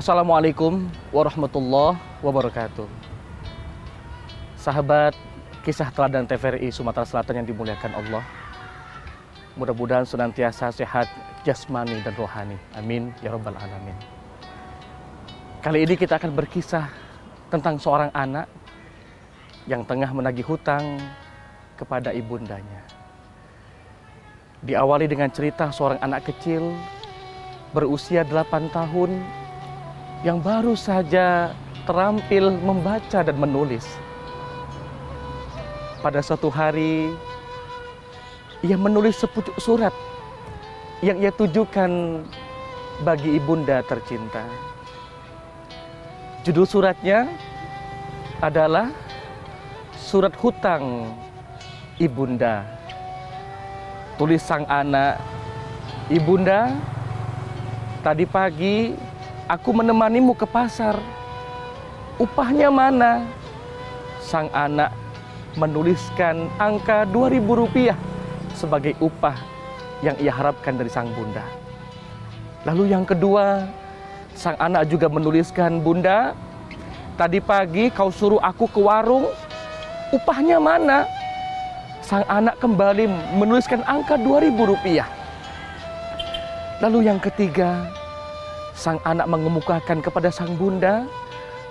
Assalamualaikum warahmatullahi wabarakatuh. Sahabat kisah teladan TVRI Sumatera Selatan yang dimuliakan Allah, mudah-mudahan senantiasa sehat jasmani dan rohani. Amin ya rabbal alamin. Kali ini kita akan berkisah tentang seorang anak yang tengah menagih hutang kepada ibundanya. Diawali dengan cerita seorang anak kecil berusia 8 tahun yang baru saja terampil membaca dan menulis. Pada suatu hari, ia menulis sepucuk surat yang ia tujukan bagi ibunda tercinta. Judul suratnya adalah Surat Hutang Ibunda. Tulis sang anak, "Ibunda, tadi pagi aku menemanimu ke pasar. Upahnya mana?" Sang anak menuliskan angka Rp2.000 sebagai upah yang ia harapkan dari sang bunda. Lalu yang kedua, sang anak juga menuliskan, "Bunda, tadi pagi kau suruh aku ke warung. Upahnya mana?" Sang anak kembali menuliskan angka Rp2.000. Lalu yang ketiga, sang anak mengemukakan kepada sang bunda,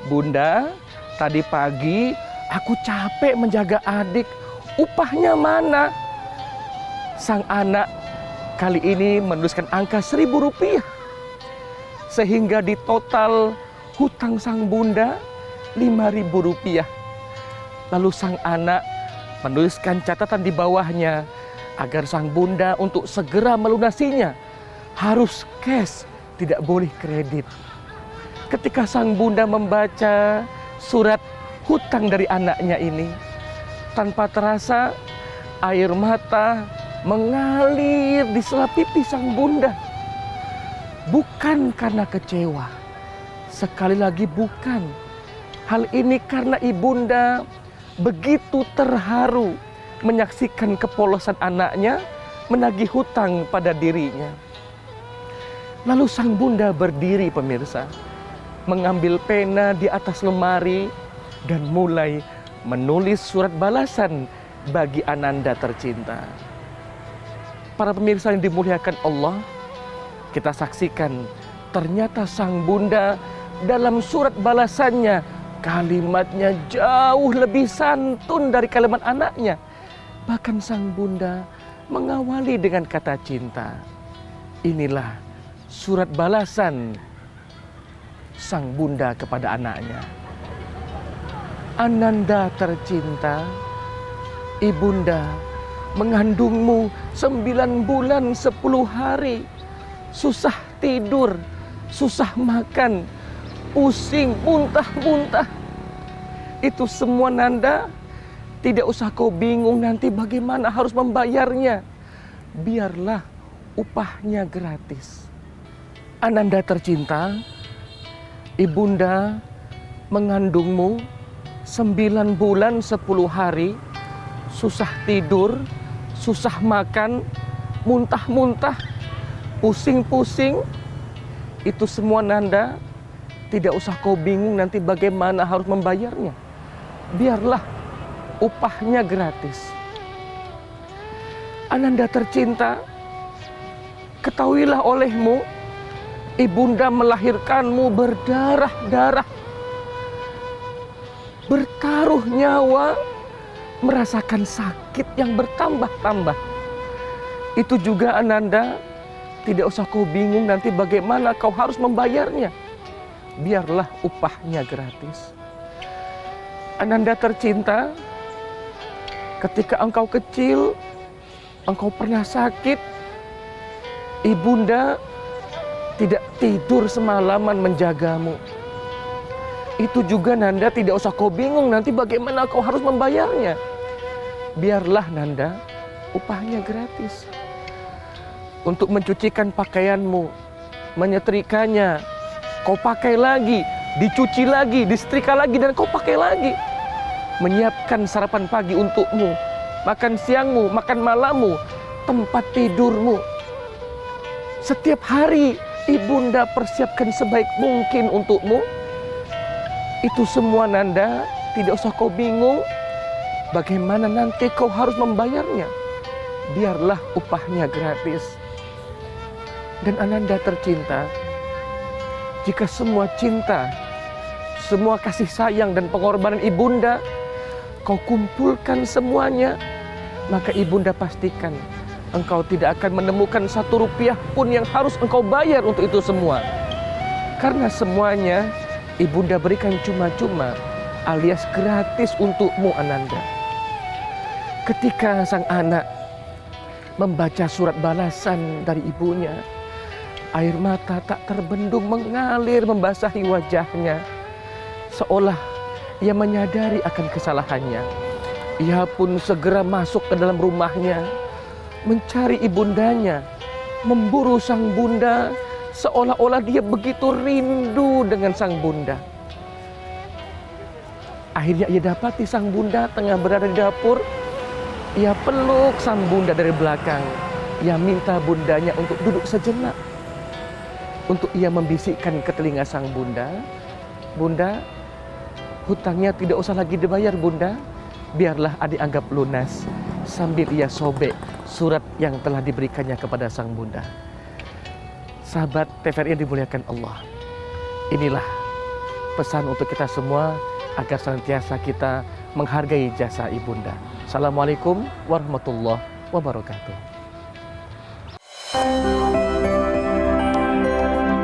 "Bunda, tadi pagi aku capek menjaga adik. Upahnya mana?" Sang anak kali ini menuliskan angka Rp1.000. Sehingga di total hutang sang bunda Rp5.000. Lalu sang anak menuliskan catatan di bawahnya agar sang bunda untuk segera melunasinya harus cash, tidak boleh kredit. Ketika sang bunda membaca surat hutang dari anaknya ini, tanpa terasa air mata mengalir di sela pipi sang bunda. Bukan karena kecewa, sekali lagi bukan. Hal ini karena ibunda begitu terharu menyaksikan kepolosan anaknya menagih hutang pada dirinya. Lalu sang bunda berdiri, pemirsa, mengambil pena di atas lemari dan mulai menulis surat balasan bagi Ananda tercinta. Para pemirsa yang dimuliakan Allah, kita saksikan ternyata sang bunda dalam surat balasannya kalimatnya jauh lebih santun dari kalimat anaknya. Bahkan sang bunda mengawali dengan kata cinta. Inilah surat balasan sang bunda kepada anaknya. "Ananda tercinta, ibunda mengandungmu 9 bulan 10 hari. Susah tidur, susah makan, pusing, muntah-muntah. Itu semua Nanda, tidak usah kau bingung nanti bagaimana harus membayarnya. Biarlah upahnya gratis. Ananda tercinta, ibunda mengandungmu 9 bulan 10 hari, susah tidur, susah makan, muntah-muntah, pusing-pusing. Itu semua Nanda, tidak usah kau bingung nanti bagaimana harus membayarnya. Biarlah upahnya gratis. Ananda tercinta, ketahuilah olehmu, ibunda melahirkanmu berdarah-darah, bertaruh nyawa, merasakan sakit yang bertambah-tambah. Itu juga Ananda, tidak usah kau bingung nanti bagaimana kau harus membayarnya. Biarlah upahnya gratis. Ananda tercinta, ketika engkau kecil, engkau pernah sakit, ibunda tidak tidur semalaman menjagamu. Itu juga Nanda, tidak usah kau bingung nanti bagaimana kau harus membayarnya. Biarlah Nanda, upahnya gratis. Untuk mencucikan pakaianmu, menyetrikanya, kau pakai lagi, dicuci lagi, disetrika lagi, dan kau pakai lagi. Menyiapkan sarapan pagi untukmu, makan siangmu, makan malammu, tempat tidurmu. Setiap hari ibunda persiapkan sebaik mungkin untukmu. Itu semua Nanda, tidak usah kau bingung bagaimana nanti kau harus membayarnya. Biarlah upahnya gratis. Dan Ananda tercinta, jika semua cinta, semua kasih sayang dan pengorbanan ibunda kau kumpulkan semuanya, maka ibunda pastikan engkau tidak akan menemukan 1 rupiah pun yang harus engkau bayar untuk itu semua. Karena semuanya ibunda berikan cuma-cuma alias gratis untukmu Ananda. Ketika sang anak membaca surat balasan dari ibunya, air mata tak terbendung mengalir membasahi wajahnya. Seolah ia menyadari akan kesalahannya. Ia pun segera masuk ke dalam rumahnya, mencari ibundanya, memburu sang bunda, seolah-olah dia begitu rindu dengan sang bunda. Akhirnya ia dapati sang bunda tengah berada di dapur. Ia peluk sang bunda dari belakang. Ia minta bundanya untuk duduk sejenak. Untuk ia membisikkan ke telinga sang bunda, "Bunda, hutangnya tidak usah lagi dibayar bunda. Biarlah adik anggap lunas." Sambil ia sobek surat yang telah diberikannya kepada sang bunda. Sahabat TVRI yang dimuliakan Allah, inilah pesan untuk kita semua agar senantiasa kita menghargai jasa ibunda. Assalamualaikum warahmatullahi wabarakatuh.